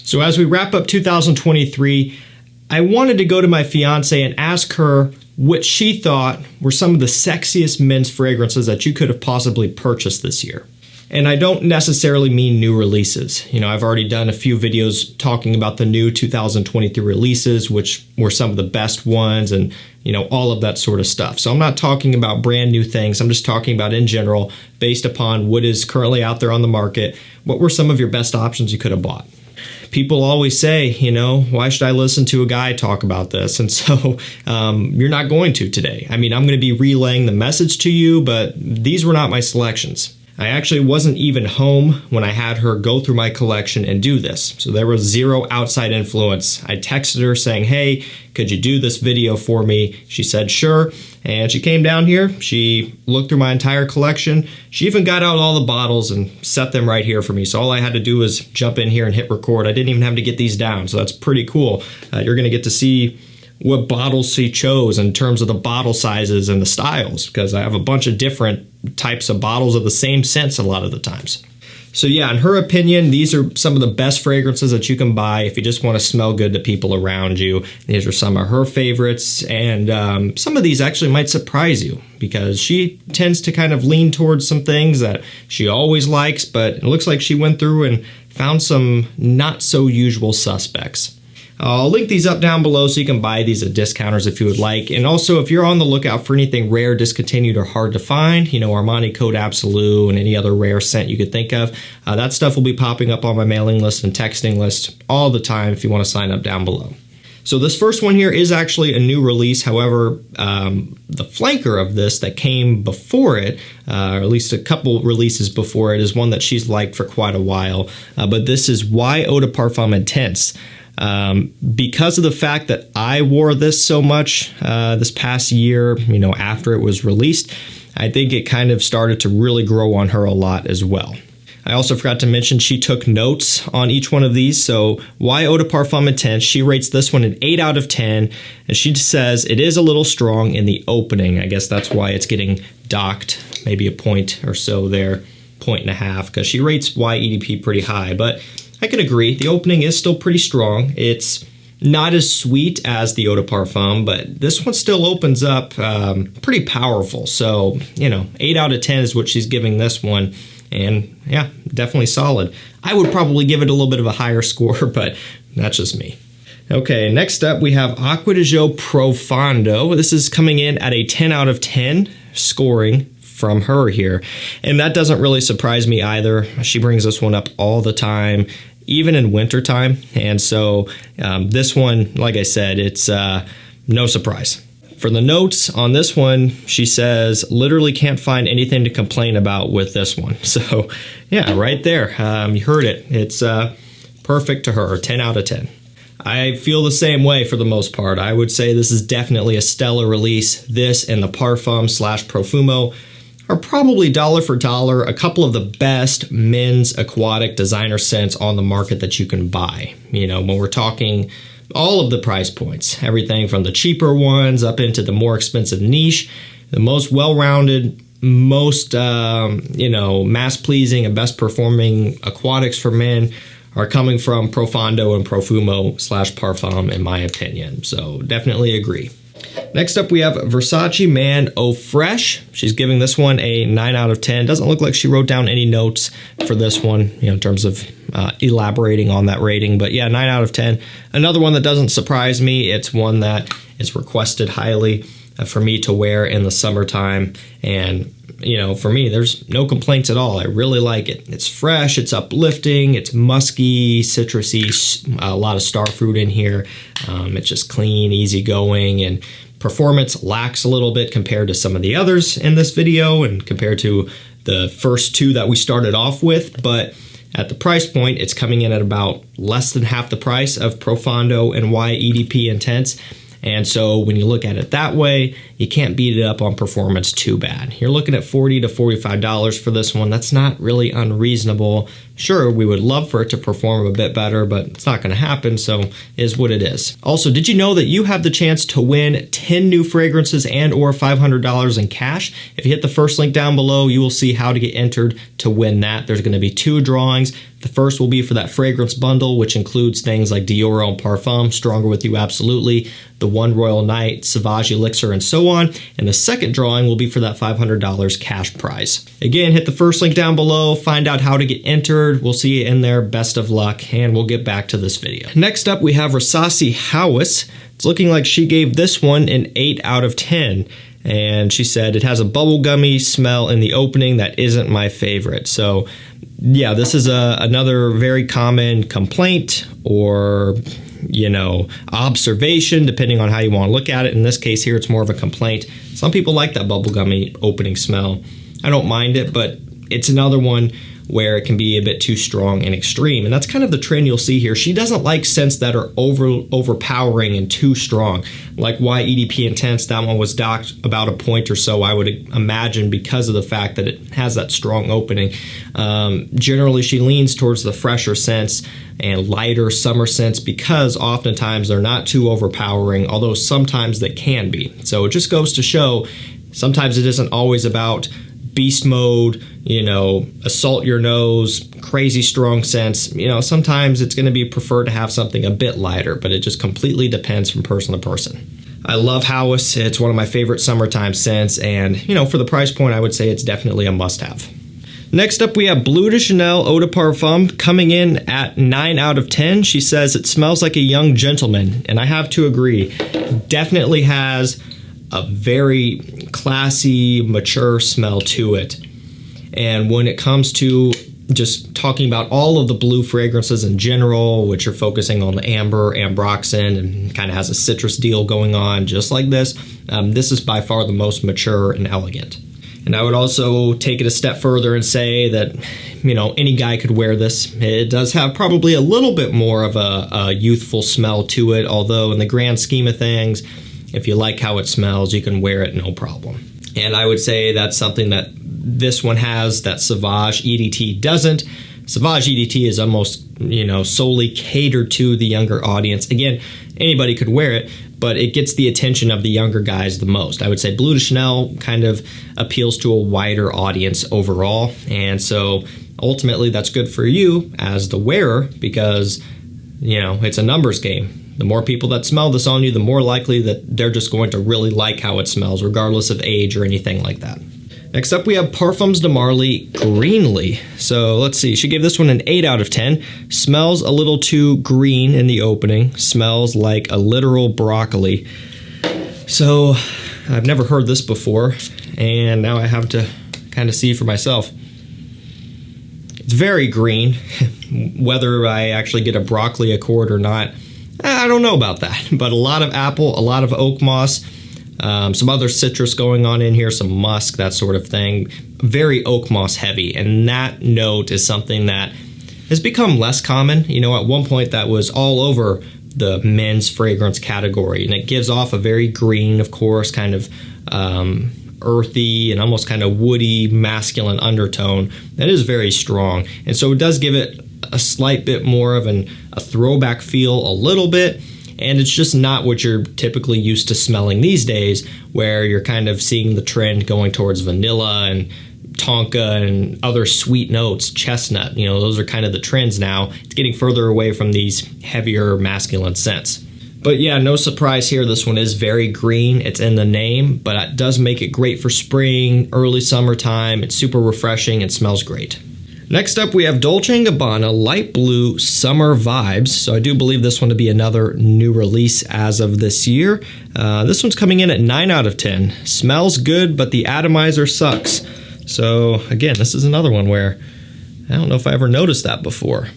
So as we wrap up 2023, I wanted to go to my fiance and ask her what she thought were some of the sexiest men's fragrances that you could have possibly purchased this year. And I don't necessarily mean new releases. You know, I've already done a few videos talking about the new 2023 releases, which were some of the best ones, and, you know, all of that sort of stuff. So I'm not talking about brand new things. I'm just talking about in general, based upon what is currently out there on the market. What were some of your best options you could have bought? People always say, you know, why should I listen to a guy talk about this? And so you're not going to today. I mean, I'm going to be relaying the message to you, but these were not my selections. I actually wasn't even home when I had her go through my collection and do this. So there was zero outside influence. I texted her saying, hey, could you do this video for me? She said, sure. And she came down here. She looked through my entire collection. She even got out all the bottles and set them right here for me. So all I had to do was jump in here and hit record. I didn't even have to get these down. So that's pretty cool. You're going to get to see what bottles she chose in terms of the bottle sizes and the styles, because I have a bunch of different types of bottles of the same scents a lot of the times. So yeah, in her opinion, these are some of the best fragrances that you can buy if you just want to smell good to people around you. These are some of her favorites, and some of these actually might surprise you because she tends to kind of lean towards some things that she always likes, but it looks like she went through and found some not so usual suspects. I'll link these up down below so you can buy these at discounters if you would like. And also, if you're on the lookout for anything rare, discontinued, or hard to find, you know, Armani Code Absolute and any other rare scent you could think of, that stuff will be popping up on my mailing list and texting list all the time if you want to sign up down below. So this first one here is actually a new release. However, the flanker of this that came before it, or at least a couple releases before it, is one that she's liked for quite a while. But this is Eau de Parfum Intense. Because of the fact that I wore this so much this past year, you know, after it was released, I think it kind of started to really grow on her a lot as well. I also forgot to mention she took notes on each one of these. So Eau de Parfum Intense, she rates this one an 8 out of 10, and she says it is a little strong in the opening. I guess that's why it's getting docked, maybe a point or so there, 1.5, because she rates EDP pretty high, but I can agree. The opening is still pretty strong. It's not as sweet as the Eau de Parfum, but this one still opens up pretty powerful. So, you know, 8 out of 10 is what she's giving this one. And yeah, definitely solid. I would probably give it a little bit of a higher score, but that's just me. Okay, next up we have Aqua Dejo Profumo. This is coming in at a 10 out of 10 scoring from her here. And that doesn't really surprise me either. She brings this one up all the time, even in wintertime. And so this one, like I said, it's no surprise. For the notes on this one, she says, literally can't find anything to complain about with this one. So yeah, right there. You heard it. It's perfect to her, 10 out of 10. I feel the same way for the most part. I would say this is definitely a stellar release. This and the Parfum / Profumo are probably dollar for dollar a couple of the best men's aquatic designer scents on the market that you can buy. You know, when we're talking all of the price points, everything from the cheaper ones up into the more expensive niche, the most well-rounded, most, you know, mass-pleasing and best-performing aquatics for men are coming from Profumo and Profumo / Parfum, in my opinion. So definitely agree. Next up, we have Versace Man of Rem. She's giving this one a 9 out of 10. Doesn't look like she wrote down any notes for this one, you know, in terms of elaborating on that rating. But yeah, 9 out of 10. Another one that doesn't surprise me. It's one that is requested highly for me to wear in the summertime. And, you know, for me, there's no complaints at all. I really like it. It's fresh, it's uplifting, it's musky, citrusy, a lot of star fruit in here. It's just clean, easygoing, and performance lacks a little bit compared to some of the others in this video and compared to the first two that we started off with. But at the price point, it's coming in at about less than half the price of Profumo and EDP Intense. And so when you look at it that way, you can't beat it up on performance too bad. You're looking at $40 to $45 for this one. That's not really unreasonable, Sure, we would love for it to perform a bit better, but it's not going to happen, so it is what it is. Also, did you know that you have the chance to win 10 new fragrances and or $500 in cash? If you hit the first link down below, you will see how to get entered to win that. There's going to be 2 drawings. The first will be for that fragrance bundle, which includes things like Dior and Parfums, Stronger With You Absolutely, the One Royal Night, Sauvage Elixir, and so on. And the second drawing will be for that $500 cash prize. Again, hit the first link down below, find out how to get entered. We'll see you in there. Best of luck, and we'll get back to this video. Next up, we have Versace House. It's looking like she gave this one an 8 out of 10. And she said, it has a bubblegummy smell in the opening that isn't my favorite. So yeah, this is another very common complaint or, you know, observation, depending on how you want to look at it. In this case here, it's more of a complaint. Some people like that bubblegummy opening smell. I don't mind it, but it's another one where it can be a bit too strong and extreme. And that's kind of the trend you'll see here. She doesn't like scents that are overpowering and too strong. Like why EDP Intense, that one was docked about a point or so, I would imagine, because of the fact that it has that strong opening. Generally, she leans towards the fresher scents and lighter summer scents because oftentimes they're not too overpowering, although sometimes they can be. So it just goes to show, sometimes it isn't always about beast mode, you know, assault your nose, crazy strong scents. You know, sometimes it's going to be preferred to have something a bit lighter, but it just completely depends from person to person. I love House. It's one of my favorite summertime scents, and, you know, for the price point, I would say it's definitely a must-have. Next up, we have Bleu de Chanel Eau de Parfum coming in at 9 out of 10. She says it smells like a young gentleman, and I have to agree. Definitely has a very classy, mature smell to it. And when it comes to just talking about all of the blue fragrances in general, which are focusing on the amber, ambroxan, and kind of has a citrus deal going on, just like this, this is by far the most mature and elegant. And I would also take it a step further and say that, you know, any guy could wear this. It does have probably a little bit more of a youthful smell to it, although in the grand scheme of things, if you like how it smells, you can wear it no problem. And I would say that's something that this one has that Sauvage EDT doesn't. Sauvage EDT is almost, you know, solely catered to the younger audience. Again, anybody could wear it, but it gets the attention of the younger guys the most. I would say Bleu de Chanel kind of appeals to a wider audience overall. And so ultimately that's good for you as the wearer because, you know, it's a numbers game. The more people that smell this on you, the more likely that they're just going to really like how it smells, regardless of age or anything like that. Next up, we have Parfums de Marley Greenley. So let's see, she gave this one an 8 out of 10. Smells a little too green in the opening. Smells like a literal broccoli. So I've never heard this before, and now I have to kind of see for myself. It's very green. Whether I actually get a broccoli accord or not, I don't know about that, but a lot of apple, a lot of oak moss, some other citrus going on in here, some musk, that sort of thing. Very oak moss heavy, and that note is something that has become less common. You know, at one point that was all over the men's fragrance category, and it gives off a very green, of course, kind of earthy and almost kind of woody, masculine undertone that is very strong. And so it does give it a slight bit more of a throwback feel a little bit, and it's just not what you're typically used to smelling these days, where you're kind of seeing the trend going towards vanilla and tonka and other sweet notes, chestnut. You know, those are kind of the trends now. It's getting further away from these heavier masculine scents. But yeah, no surprise here, this one is very green. It's in the name, but it does make it great for spring, early summertime. It's super refreshing and smells great. Next up, we have Dolce & Gabbana Light Blue Summer Vibes. So I do believe this one to be another new release as of this year. This one's coming in at 9 out of 10. Smells good, but the atomizer sucks. So again, this is another one where I don't know if I ever noticed that before.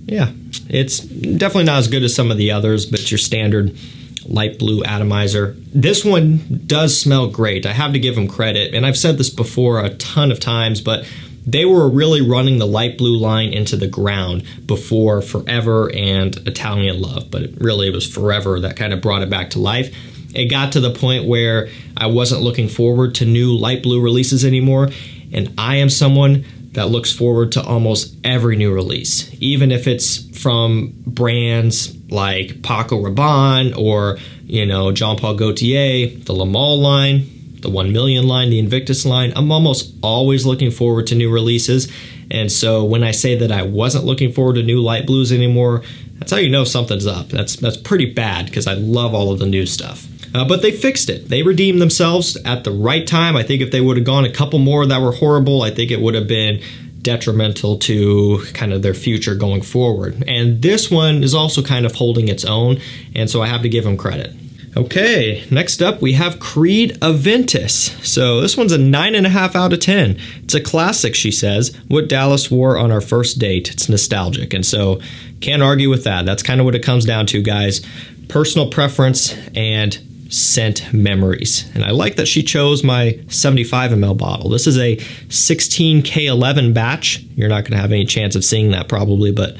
Yeah, it's definitely not as good as some of the others, but it's your standard light blue atomizer. This one does smell great. I have to give them credit, and I've said this before a ton of times, but they were really running the light blue line into the ground before Forever and Italian Love, but it was Forever that kind of brought it back to life. It got to the point where I wasn't looking forward to new light blue releases anymore, and I am someone that looks forward to almost every new release, even if it's from brands like Paco Rabanne or, Jean Paul Gaultier, the Le Male line, the 1 Million line, the Invictus line. I'm almost always looking forward to new releases. And so when I say that I wasn't looking forward to new light blues anymore, that's how you know something's up. That's pretty bad because I love all of the new stuff. But they fixed it. They redeemed themselves at the right time. I think if they would have gone a couple more that were horrible, I think it would have been detrimental to kind of their future going forward. And this one is also kind of holding its own, and so I have to give them credit. Okay, next up we have Creed Aventus. So this one's a 9.5 out of 10. It's a classic, she says. What Dallas wore on our first date. It's nostalgic, and so can't argue with that. That's kind of what it comes down to, guys. Personal preference and scent memories. And I like that she chose my 75 ml bottle. This is a 16K11 batch. You're not going to have any chance of seeing that probably, but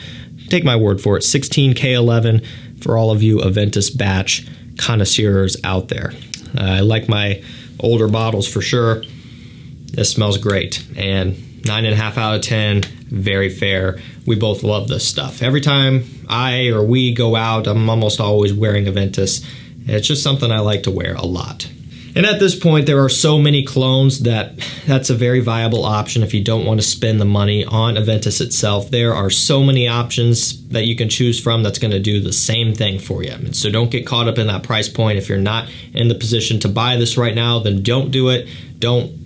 take my word for it. 16K11 for all of you Aventus batch connoisseurs out there. I like my older bottles for sure. This smells great. And 9.5 out of 10, very fair. We both love this stuff. Every time I or we go out, I'm almost always wearing Aventus. It's just something I like to wear a lot. And at this point, there are so many clones that's a very viable option if you don't want to spend the money on Aventus itself. There are so many options that you can choose from that's going to do the same thing for you. And so don't get caught up in that price point. If you're not in the position to buy this right now, then don't do it. Don't,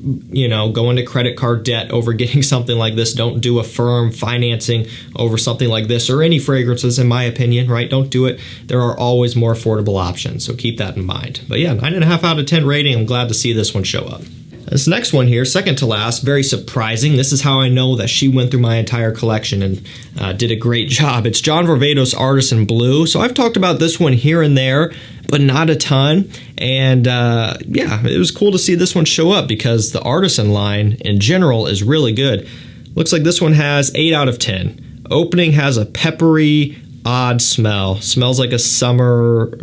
go into credit card debt over getting something like this. Don't do a firm financing over something like this or any fragrances, in my opinion, right? Don't do it. There are always more affordable options, so keep that in mind. But yeah, 9.5 out of 10 rating. I'm glad to see this one show up. This next one here, second to last, very surprising. This is how I know that she went through my entire collection and did a great job. It's John Varvatos Artisan Blue. So I've talked about this one here and there, but not a ton. And yeah, it was cool to see this one show up because the Artisan line in general is really good. Looks like this one has 8 out of 10. Opening has a peppery, odd smell. Smells like summer /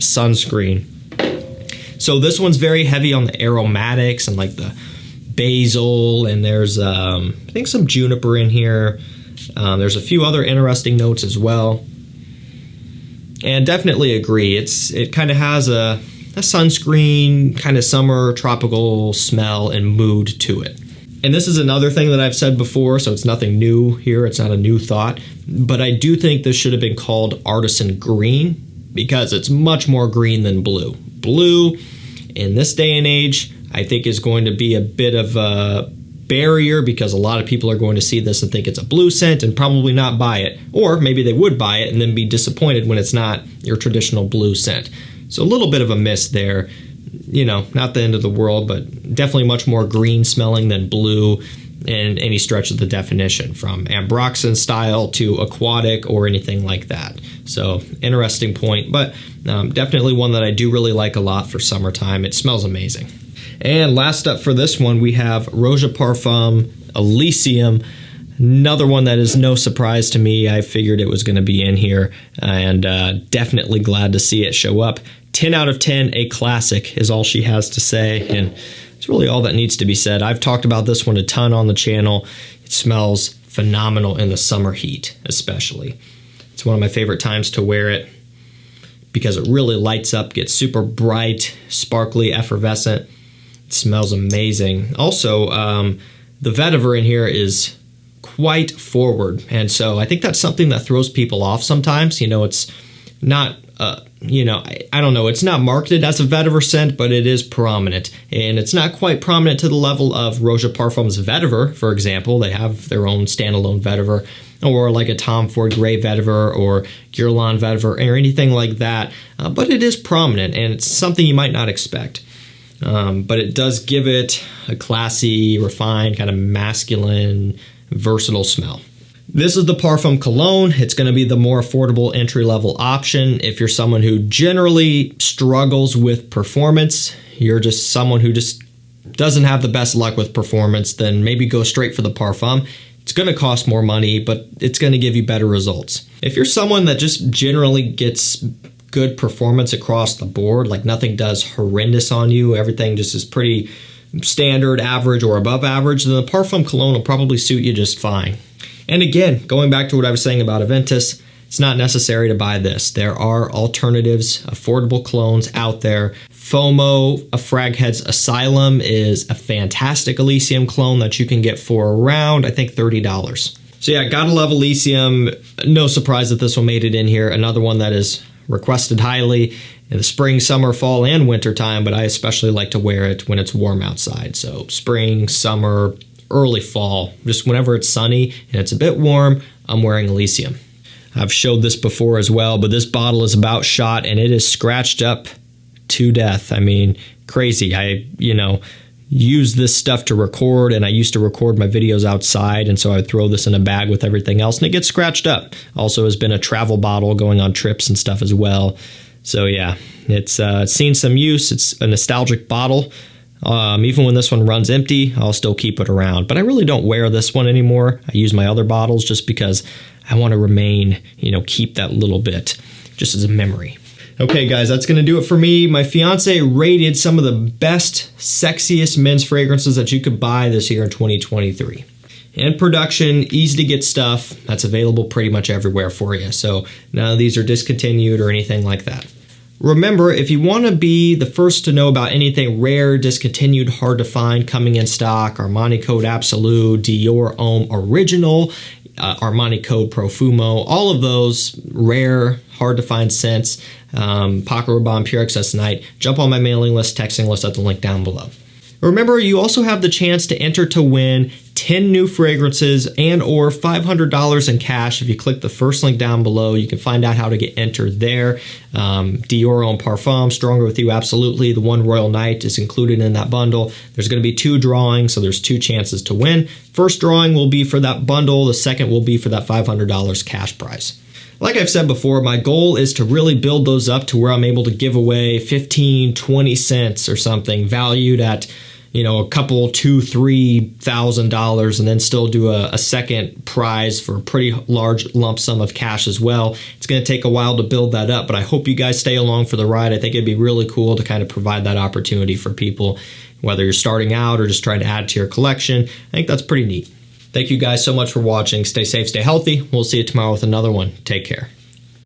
sunscreen. So this one's very heavy on the aromatics and like the basil, and there's I think some juniper in here. There's a few other interesting notes as well. And definitely agree. It kind of has a sunscreen, kind of summer tropical smell and mood to it. And this is another thing that I've said before, so it's nothing new here. It's not a new thought. But I do think this should have been called Artisan Green because it's much more green than blue. Blue, in this day and age, I think is going to be a bit of a barrier because a lot of people are going to see this and think it's a blue scent and probably not buy it. Or maybe they would buy it and then be disappointed when it's not your traditional blue scent. So a little bit of a miss there. Not the end of the world, but definitely much more green smelling than blue in any stretch of the definition, from ambroxan style to aquatic or anything like that. So interesting point, but definitely one that I do really like a lot for summertime. It smells amazing. And last up for this one, we have Roja Parfum Elysium. Another one that is no surprise to me. I figured it was going to be in here, and definitely glad to see it show up. 10 out of 10, a classic is all she has to say, and it's really all that needs to be said. I've talked about this one a ton on the channel. It smells phenomenal in the summer heat, especially. It's one of my favorite times to wear it because it really lights up, gets super bright, sparkly, effervescent. It smells amazing. Also, the vetiver in here is quite forward, and so I think that's something that throws people off sometimes. It's not I don't know, it's not marketed as a vetiver scent, but it is prominent. And it's not quite prominent to the level of Roja Parfum's vetiver, for example. They have their own standalone vetiver, or like a Tom Ford Grey vetiver or Guerlain vetiver or anything like that. But it is prominent, and it's something you might not expect. But it does give it a classy, refined, kind of masculine, versatile smell. This is the Parfum Cologne. It's going to be the more affordable entry-level option. If you're someone who generally struggles with performance, you're just someone who just doesn't have the best luck with performance, then maybe go straight for the Parfum. It's going to cost more money, but it's going to give you better results. If you're someone that just generally gets good performance across the board, like nothing does horrendous on you, everything just is pretty standard, average, or above average, then the Parfum cologne will probably suit you just fine. And again, going back to what I was saying about Aventus, it's not necessary to buy this. There are alternatives, affordable colognes out there. FOMO, a Fraghead's Asylum, is a fantastic Elysium cologne that you can get for around, I think, $30. So yeah, gotta love Elysium. No surprise that this one made it in here. Another one that is requested highly in the spring, summer, fall, and winter time, but I especially like to wear it when it's warm outside. So spring, summer, early fall, just whenever it's sunny and it's a bit warm, I'm wearing Elysium. I've showed this before as well, but this bottle is about shot and it is scratched up to death. I mean, crazy. I, use this stuff to record, and I used to record my videos outside, and so I would throw this in a bag with everything else, and it gets scratched up. Also has been a travel bottle going on trips and stuff as well. So yeah, it's seen some use. It's a nostalgic bottle. Even when this one runs empty, I'll still keep it around. But I really don't wear this one anymore. I use my other bottles just because I want to remain, keep that little bit just as a memory. Okay, guys, that's going to do it for me. My fiance rated some of the best, sexiest men's fragrances that you could buy this year in 2023. In production, easy to get stuff that's available pretty much everywhere for you. So none of these are discontinued or anything like that. Remember, if you want to be the first to know about anything rare, discontinued, hard to find, coming in stock, Armani Code Absolute, Dior Homme Original, Armani Code Profumo, all of those rare, hard to find scents, Paco Rabanne Pure Excess Night, jump on my mailing list, texting list at the link down below. Remember, you also have the chance to enter to win 10 new fragrances and or $500 in cash. If you click the first link down below, you can find out how to get entered there. Dior Homme Parfum, Stronger With You Absolutely, the One Royal Night is included in that bundle. There's going to be 2 drawings, so there's 2 chances to win. First drawing will be for that bundle. The second will be for that $500 cash prize. Like I've said before, my goal is to really build those up to where I'm able to give away 15, 20 cents or something valued at a couple, $2,000, $3,000, and then still do a second prize for a pretty large lump sum of cash as well. It's going to take a while to build that up, but I hope you guys stay along for the ride. I think it'd be really cool to kind of provide that opportunity for people, whether you're starting out or just trying to add to your collection. I think that's pretty neat. Thank you guys so much for watching. Stay safe, stay healthy. We'll see you tomorrow with another one. Take care.